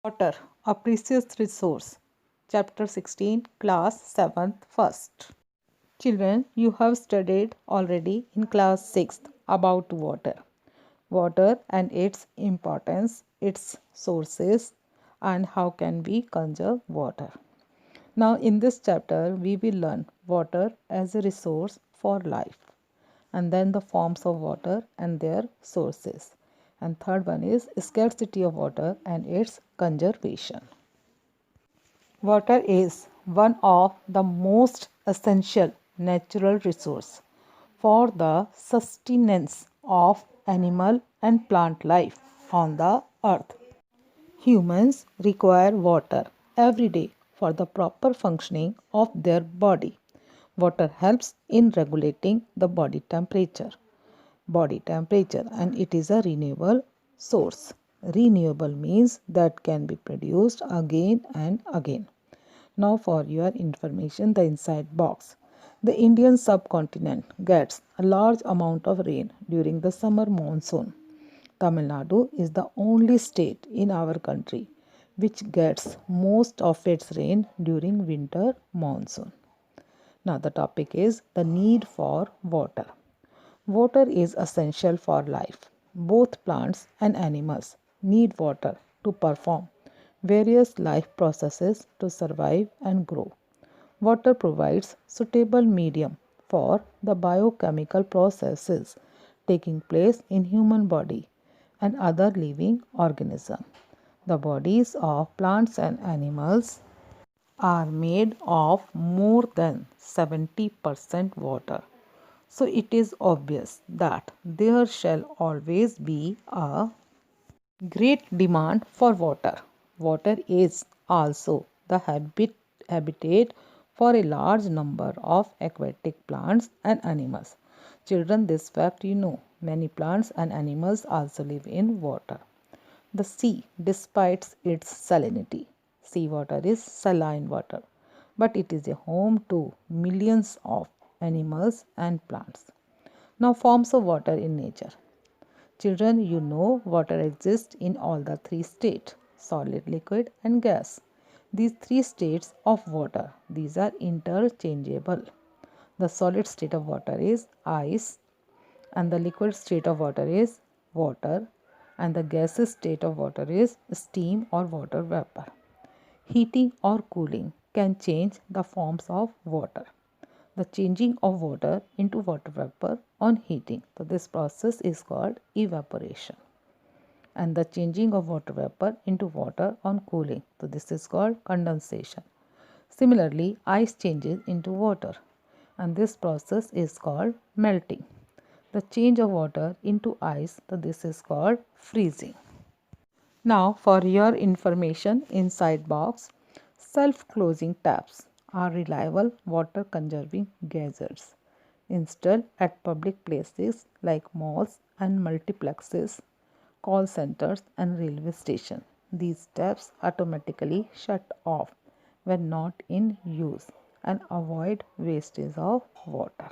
Water, a precious resource. Chapter 16, Class 7th, First. Children, you have studied already in Class 6th about water. Water and its importance, its sources, and how can we conserve water. Now, in this chapter, we will learn water as a resource for life, and then the forms of water and their sources. And third one is scarcity of water and its conservation. Water is one of the most essential natural resources for the sustenance of animal and plant life on the earth. Humans require water every day for the proper functioning of their body. Water helps in regulating the body temperature, and it is a renewable source. Renewable means that can be produced again and again. Now, for your information, the inside box. The Indian subcontinent gets a large amount of rain during the summer monsoon. Tamil Nadu is the only state in our country which gets most of its rain during winter monsoon. Now, the topic is the need for water. Water is essential for life. Both plants and animals need water to perform various life processes to survive and grow. Water provides suitable medium for the biochemical processes taking place in human body and other living organisms. The bodies of plants and animals are made of more than 70% water. So it is obvious that there shall always be a great demand for water. Water is also the habitat for a large number of aquatic plants and animals. Children, this fact you know. Many plants and animals also live in water. The sea, despite its salinity, seawater is saline water, but it is a home to millions of animals and plants. Now, forms of water in nature. Children, you know water exists in all the three states, solid, liquid and gas. These three states of water, these are interchangeable. The solid state of water is ice, and the liquid state of water is water, and the gaseous state of water is steam or water vapor. Heating or cooling can change the forms of water. The changing of water into water vapor on heating. So this process is called evaporation. And the changing of water vapor into water on cooling. So this is called condensation. Similarly, ice changes into water, and this process is called melting. The change of water into ice, so this is called freezing. Now, for your information, inside box, self-closing taps are reliable water conserving gadgets installed at public places like malls and multiplexes, call centers and railway stations. These taps automatically shut off when not in use and avoid wastage of water.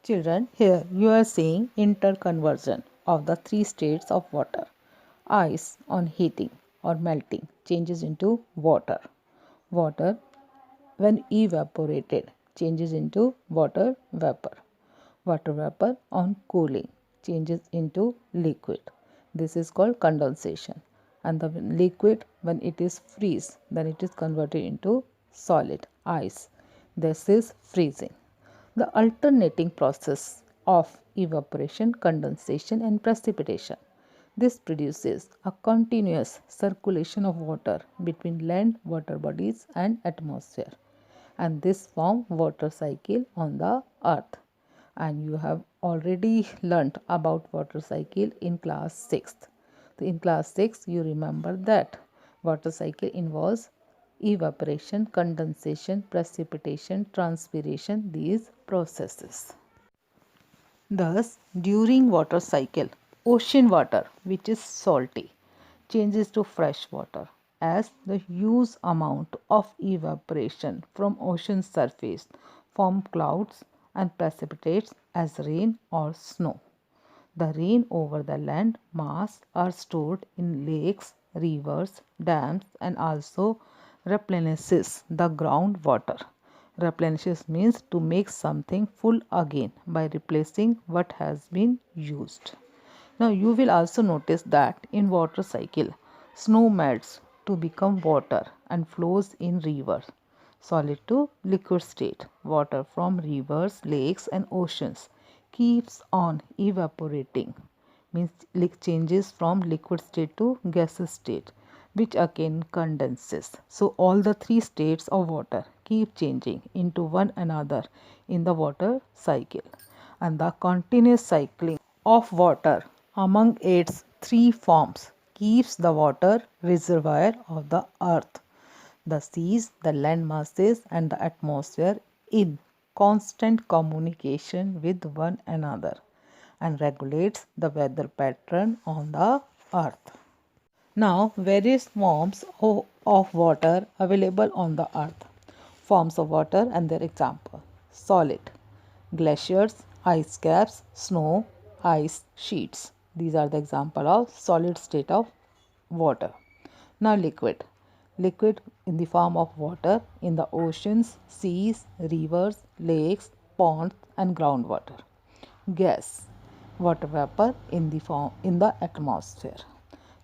Children, here you are seeing interconversion of the three states of water. Ice on heating or melting changes into water. Water, when evaporated, changes into water vapor. Water vapor on cooling changes into liquid. This is called condensation. And the liquid, when it is freeze, then it is converted into solid, ice. This is freezing. The alternating process of evaporation, condensation and precipitation. This produces a continuous circulation of water between land water bodies and atmosphere, and this form water cycle on the earth. And you have already learnt about water cycle in class 6th. So in class 6 you remember that water cycle involves evaporation, condensation, precipitation, transpiration, these processes. Thus, during water cycle, ocean water, which is salty, changes to fresh water as the huge amount of evaporation from ocean surface form clouds and precipitates as rain or snow. The rain over the land mass are stored in lakes rivers, dams, and also replenishes the groundwater. Replenishes means to make something full again by replacing what has been used. Now you will also notice that in water cycle, snow melts to become water and flows in rivers. Solid to liquid state. Water from rivers, lakes and oceans keeps on evaporating. Means changes from liquid state to gaseous state, which again condenses. So all the three states of water keep changing into one another in the water cycle. And the continuous cycling of water among its three forms keeps the water reservoir of the earth, the seas, the land masses, and the atmosphere in constant communication with one another and regulates the weather pattern on the earth. Now, various forms of water available on the earth. Forms of water and their example. Solid, glaciers, ice caps, snow, ice sheets. These are the example of solid state of water. Now liquid. Liquid in the form of water in the oceans, seas, rivers, lakes, ponds and groundwater. Gas. Water vapor in the atmosphere.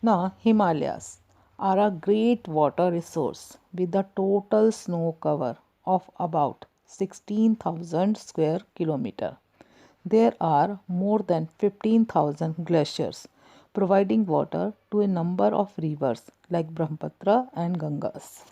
Now Himalayas are a great water resource with a total snow cover of about 16,000 square kilometer. There are more than 15,000 glaciers providing water to a number of rivers like Brahmaputra and Ganges.